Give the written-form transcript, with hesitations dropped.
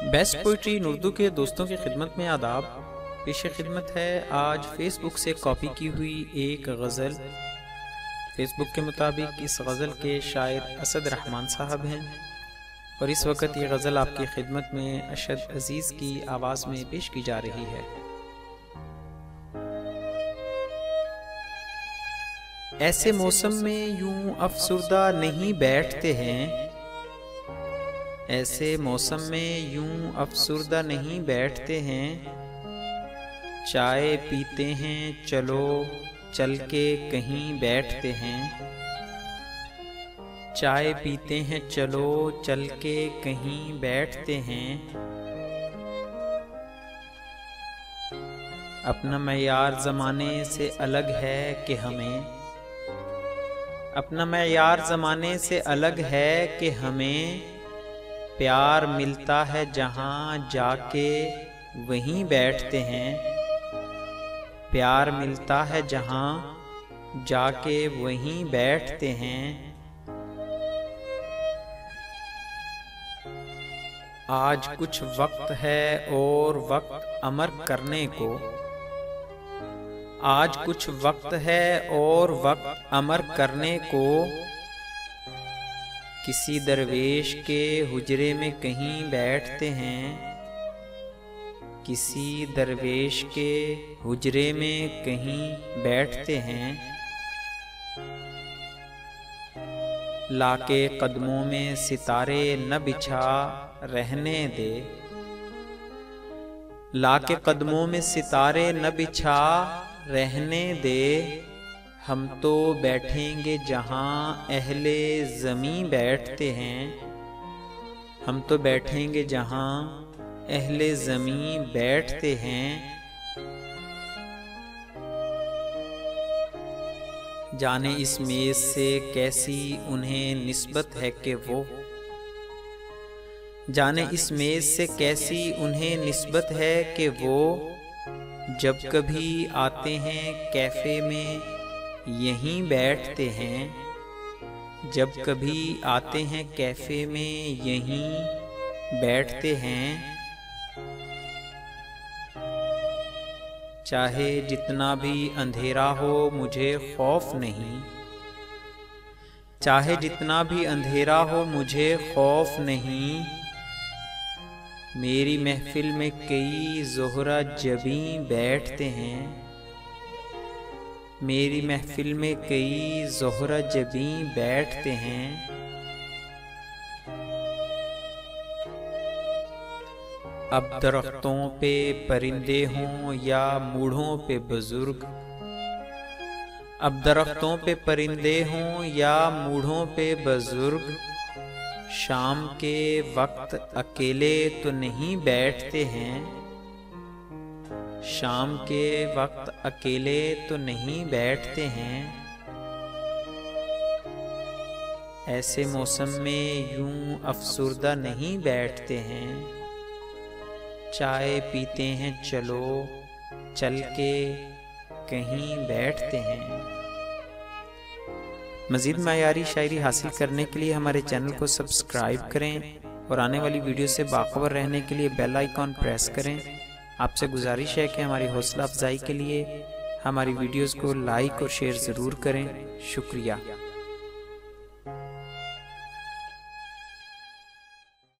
Best poetry इन उर्दू के दोस्तों की खिदमत में आदाब। पेश खिदमत है आज फेसबुक से कॉपी की हुई एक गज़ल। फेसबुक के मुताबिक इस गज़ल के शायर असद रहमान साहब हैं और इस वक्त ये गज़ल आपकी खिदमत में अशद अजीज़ की आवाज़ में पेश की जा रही है। ऐसे मौसम में यूं अफसुर्दा नहीं बैठते हैं, ऐसे मौसम में यूं अफसुर्दा नहीं बैठते हैं। चाय पीते हैं चलो चल के कहीं बैठते हैं, चाय पीते हैं चलो चल के कहीं बैठते हैं। अपना मयार ज़माने से अलग है कि हमें, अपना मयार ज़माने से अलग है कि हमें। प्यार मिलता है जहाँ जाके वहीं बैठते हैं, प्यार मिलता है जहाँ जाके वहीं बैठते हैं। आज कुछ वक्त है और वक्त अमर करने को, आज कुछ वक्त है और वक्त अमर करने को। किसी दरवेश के हुजरे में कहीं बैठते हैं, किसी दरवेश के हुजरे में कहीं बैठते हैं। लाके कदमों में सितारे न बिछा रहने दे, लाके कदमों में सितारे न बिछा रहने दे। हम तो बैठेंगे जहाँ अहले ज़मीं बैठते हैं, हम तो बैठेंगे जहाँ अहले ज़मीं बैठते हैं। जाने इस मेज़ से कैसी उन्हें निस्बत है कि वो, जाने इस मेज़ से कैसी उन्हें निस्बत है कि वो। जब कभी आते हैं कैफ़े में यहीं बैठते हैं, जब कभी आते हैं कैफ़े में यहीं बैठते हैं। चाहे जितना भी अंधेरा हो मुझे खौफ नहीं, चाहे जितना भी अंधेरा हो मुझे खौफ नहीं। मेरी महफिल में कई ज़ोहरा जबीं बैठते हैं, मेरी महफिल में कई ज़ोहरा जबीं बैठते हैं। अब दरख्तों पे परिंदे हों या मूढ़ों पे बुजुर्ग, अब दरख्तों पे परिंदे हों या मूढ़ों पे बुजुर्ग। शाम के वक्त अकेले तो नहीं बैठते हैं, शाम के वक्त अकेले तो नहीं बैठते हैं। ऐसे मौसम में यूं अफसुर्दा नहीं बैठते हैं। चाय पीते हैं चलो चल के कहीं बैठते हैं। मज़ीद मायारी शायरी हासिल करने के लिए हमारे चैनल को सब्सक्राइब करें और आने वाली वीडियो से बाखबर रहने के लिए बेल आइकॉन प्रेस करें। आपसे गुजारिश है कि हमारी हौसला अफजाई के लिए हमारी वीडियोस को लाइक और शेयर ज़रूर करें। शुक्रिया।